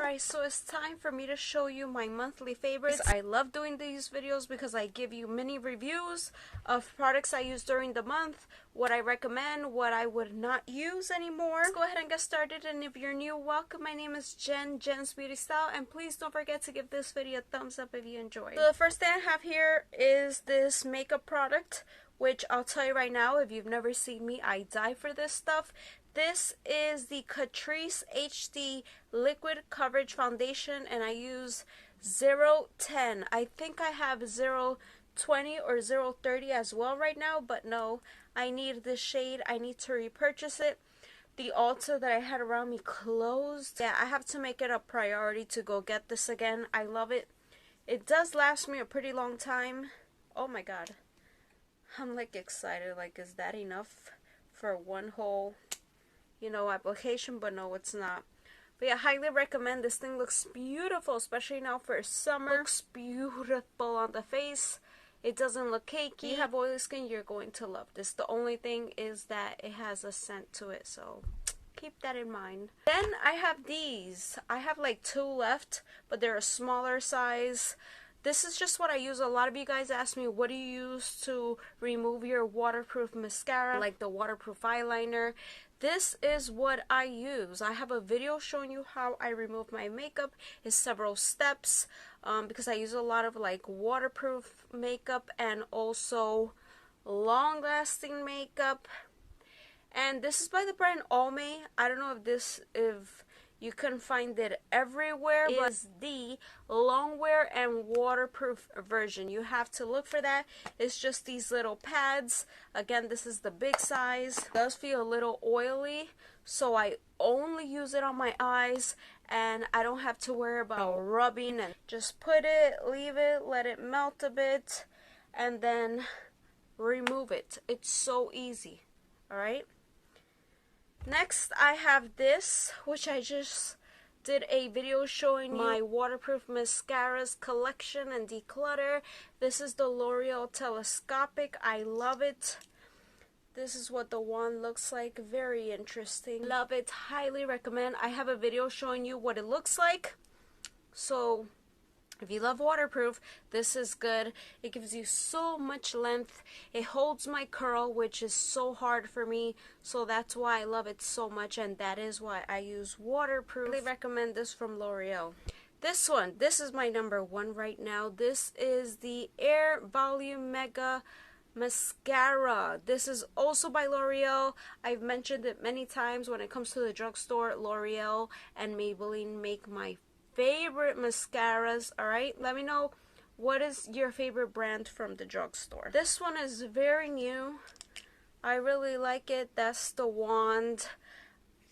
Alright, so it's time for me to show you my monthly favorites. I love doing these videos because I give you mini reviews of products I use during the month, what I recommend, what I would not use anymore. Let's go ahead and get started, and if you're new, welcome. My name is Jen, Jenz BeautyStyle, and please don't forget to give this video a thumbs up if you enjoyed. So the first thing I have here is this makeup product, which I'll tell you right now, if you've never seen me, I die for this stuff. This is the Catrice HD Liquid Coverage Foundation, and I use 010. I think I have 020 or 030 as well right now, but no, I need this shade. I need to repurchase it. The Ulta that I had around me closed. Yeah, I have to make it a priority to go get this again. I love it. It does last me a pretty long time. Oh my god. I'm like excited. Like, is that enough for one whole, you know, application? But no, it's not. But yeah, I highly recommend. This thing looks beautiful, especially now for summer. Looks beautiful on the face. It doesn't look cakey. If you have oily skin, you're going to love this. The only thing is that it has a scent to it, so keep that in mind. Then I have these. I have like 2 left, but they're a smaller size. This is just what I use. A lot of you guys ask me, what do you use to remove your waterproof mascara, like the waterproof eyeliner? This is what I use. I have a video showing you how I remove my makeup. It's several steps because I use a lot of like waterproof makeup and also long-lasting makeup. And this is by the brand Almay. I don't know if you can find it everywhere, but it's the long wear and waterproof version. You have to look for that. It's just these little pads. Again, this is the big size. It does feel a little oily, so I only use it on my eyes, and I don't have to worry about rubbing. And just put it, leave it, let it melt a bit, and then remove it. It's so easy. Alright? Next, I have this, which I just did a video showing my waterproof mascaras collection and declutter. This is the L'Oreal Telescopic. I love it. This is what the wand looks like. Very interesting. Love it. Highly recommend. I have a video showing you what it looks like. So if you love waterproof, this is good. It gives you so much length. It holds my curl, which is so hard for me. So that's why I love it so much, and that is why I use waterproof. I really recommend this from L'Oreal. This one, this is my #1 right now. This is the Air Volume Mega Mascara. This is also by L'Oreal. I've mentioned it many times. When it comes to the drugstore, L'Oreal and Maybelline make my favorite mascaras. Alright, let me know what is your favorite brand from the drugstore. This one is very new. I really like it. That's the wand.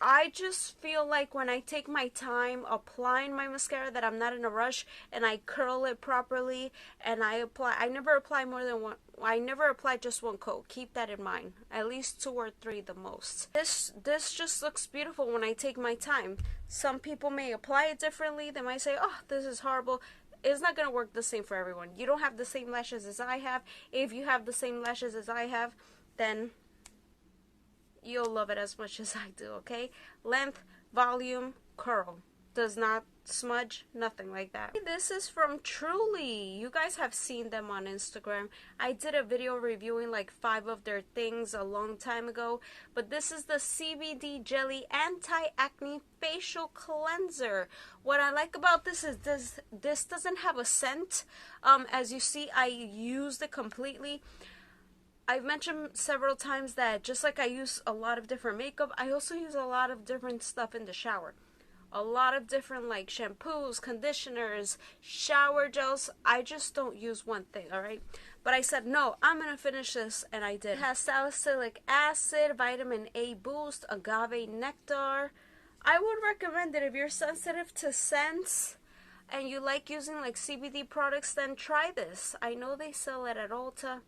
I just feel like when I take my time applying my mascara that I'm not in a rush, and I curl it properly, and I never apply more than one. I never apply just one coat. Keep that in mind. At least 2 or 3 the most. This just looks beautiful when I take my time. Some people may apply it differently. They might say, oh, this is horrible. It's not going to work the same for everyone. You don't have the same lashes as I have. If you have the same lashes as I have, then you'll love it as much as I do, okay? Length, volume, curl. Does not smudge, nothing like that. This is from Truly. You guys have seen them on Instagram. I did a video reviewing like 5 of their things a long time ago, but this is the CBD Jelly Anti-Acne Facial Cleanser. What I like about this is this doesn't have a scent. As you see, I used it completely. I've mentioned several times that just like I use a lot of different makeup, I also use a lot of different stuff in the shower. A lot of different like shampoos, conditioners, shower gels. I just don't use one thing, alright? But I said, no, I'm going to finish this, and I did. It has salicylic acid, vitamin A boost, agave nectar. I would recommend it if you're sensitive to scents and you like using like CBD products, then try this. I know they sell it at Ulta.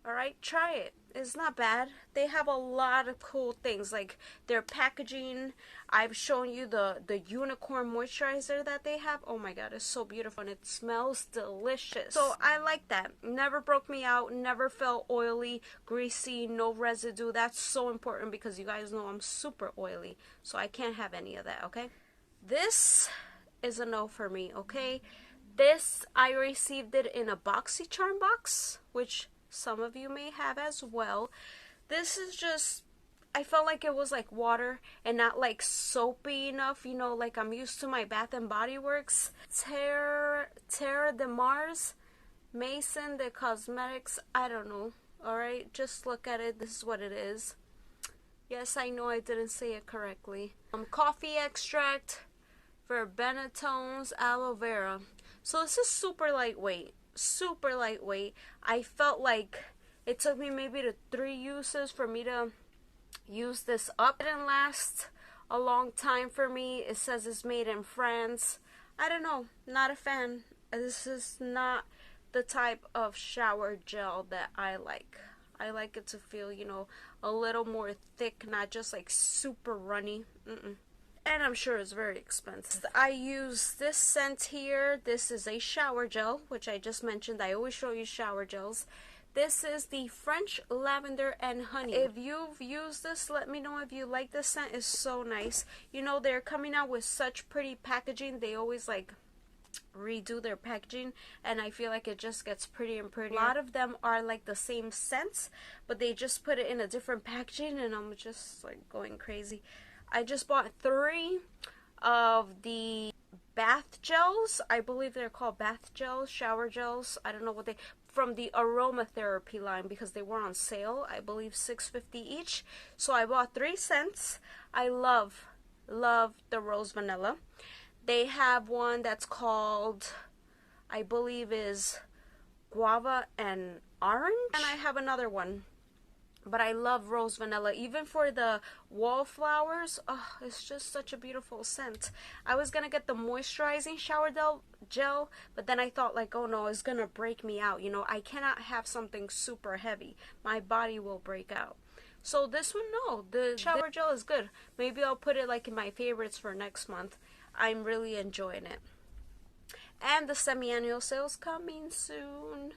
Alright, try it. It's not bad. They have a lot of cool things, like their packaging. I've shown you the unicorn moisturizer that they have. Oh my god, it's so beautiful, and it smells delicious. So I like that. Never broke me out, never felt oily, greasy, no residue. That's so important because you guys know I'm super oily, so I can't have any of that, okay? This is a no for me, okay? This, I received it in a BoxyCharm box, which some of you may have as well. This is just, I felt like it was like water and not like soapy enough, you know, like I'm used to my Bath and Body Works. Terra de Mars, Mason de Cosmetics, I don't know. Alright, just look at it. This is what it is. Yes, I know I didn't say it correctly. Coffee extract, verbenotones, aloe vera. So this is super lightweight. Super lightweight. I felt like it took me maybe to 3 uses for me to use this up. It didn't last a long time for me. It says it's made in France. I don't know. Not a fan. This is not the type of shower gel that I like. I like it to feel, you know, a little more thick, not just like super runny. And I'm sure it's very expensive. I use this scent here. This is a shower gel, which I just mentioned. I always show you shower gels. This is the French Lavender and Honey. If you've used this, let me know if you like this scent. It's so nice. You know, they're coming out with such pretty packaging. They always like redo their packaging, and I feel like it just gets prettier and prettier. A lot of them are like the same scents, but they just put it in a different packaging, and I'm just like going crazy. I just bought 3 of the bath gels. I believe they're called bath gels, shower gels. I don't know what they, from the aromatherapy line, because they were on sale. I believe $6.50 each. So I bought 3 scents. I love the rose vanilla. They have one that's called, I believe is guava and orange. And I have another one. But I love rose vanilla. Even for the wallflowers, oh, it's just such a beautiful scent. I was going to get the moisturizing shower gel, but then I thought like, oh no, it's going to break me out. You know, I cannot have something super heavy. My body will break out. So this one, no, the shower gel is good. Maybe I'll put it like in my favorites for next month. I'm really enjoying it. And the semi-annual sale's coming soon.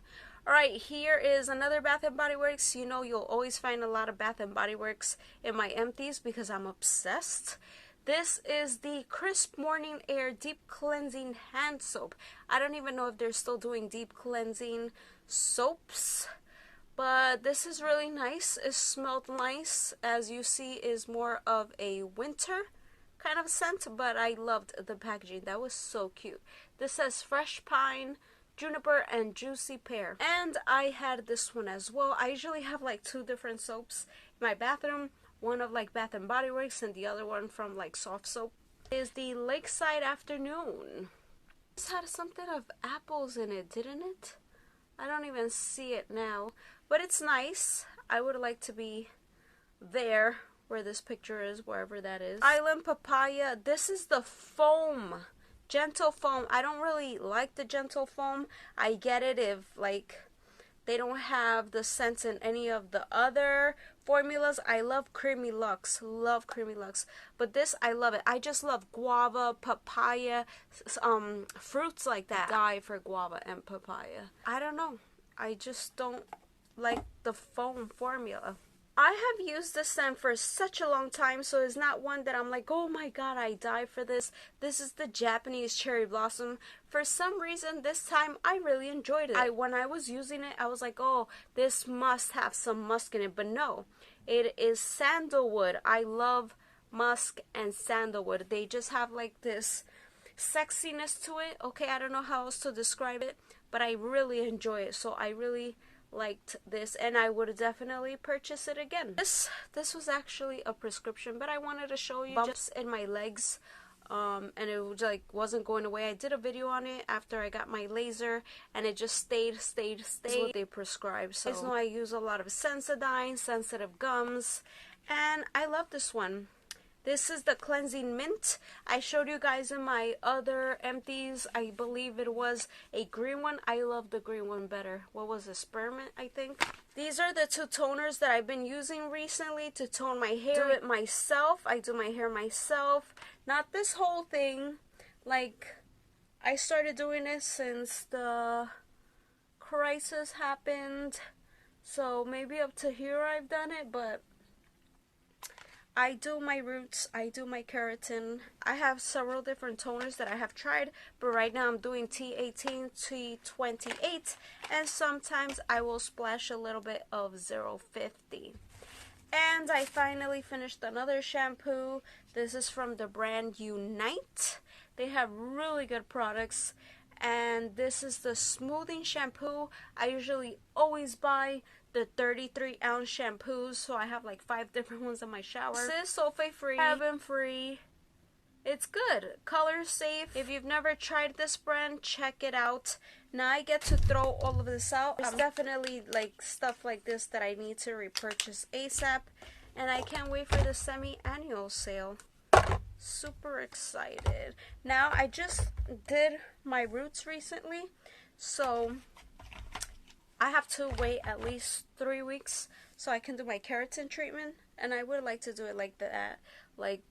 Alright, here is another Bath & Body Works. You know, you'll always find a lot of Bath & Body Works in my empties because I'm obsessed. This is the Crisp Morning Air Deep Cleansing Hand Soap. I don't even know if they're still doing deep cleansing soaps, but this is really nice. It smelled nice. As you see, is more of a winter kind of scent, but I loved the packaging. That was so cute. This says fresh pine, juniper, and juicy pear. And I had this one as well. I usually have like 2 different soaps in my bathroom. One of like Bath & Body Works and the other one from like Soft Soap. Is the Lakeside Afternoon. This had something of apples in it, didn't it? I don't even see it now, but it's nice. I would like to be there where this picture is, wherever that is. Island Papaya. This is the foam. Gentle foam. I don't really like the gentle foam. I get it if like they don't have the scents in any of the other formulas. I love Creamy Luxe. Love Creamy Luxe. But this, I love it. I just love guava, papaya, fruits like that. I die for guava and papaya. I don't know. I just don't like the foam formula. I have used this scent for such a long time, so it's not one that I'm like, oh my god, I die for this. This is the Japanese Cherry Blossom. For some reason, this time, I really enjoyed it. When I was using it, I was like, oh, this must have some musk in it. But no, it is sandalwood. I love musk and sandalwood. They just have like this sexiness to it. Okay, I don't know how else to describe it, but I really enjoy it. So I really liked this, and I would definitely purchase it again. This was actually a prescription, but I wanted to show you bumps in my legs, and it was like wasn't going away. I did a video on it after I got my laser, and it just stayed. That's what they prescribe. So I know I use a lot of Sensodyne, sensitive gums, and I love this one. This is the Cleansing Mint. I showed you guys in my other empties. I believe it was a green one. I love the green one better. What was it? Spearmint, I think. These are the 2 toners that I've been using recently to tone my hair. I do it myself. I do my hair myself. Not this whole thing. Like, I started doing it since the crisis happened. So maybe up to here I've done it, but I do my roots, I do my keratin. I have several different toners that I have tried, but right now I'm doing T18, T28, and sometimes I will splash a little bit of 050. And I finally finished another shampoo. This is from the brand Unite. They have really good products. And this is the smoothing shampoo. I usually always buy the 33-ounce shampoos, so I have like 5 different ones in my shower. This is sulfate free, paraben free. It's good, color safe. If you've never tried this brand, check it out. Now I get to throw all of this out. There's definitely like stuff like this that I need to repurchase ASAP, and I can't wait for the semi-annual sale. Super excited. Now I just did my roots recently, so I have to wait at least 3 weeks so I can do my keratin treatment, and I would like to do it like that, like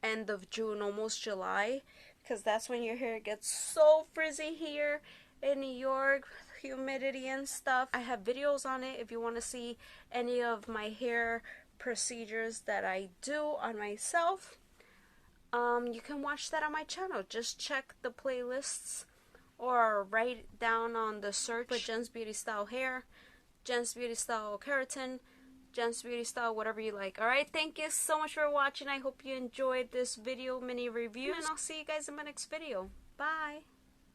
end of June, almost July, because that's when your hair gets so frizzy here in New York, humidity and stuff. I have videos on it if you want to see any of my hair procedures that I do on myself. You can watch that on my channel. Just check the playlists or write down on the search for Jenz BeautyStyle hair, Jenz BeautyStyle keratin, Jenz BeautyStyle, whatever you like. Alright, thank you so much for watching. I hope you enjoyed this video mini review, and I'll see you guys in my next video. Bye!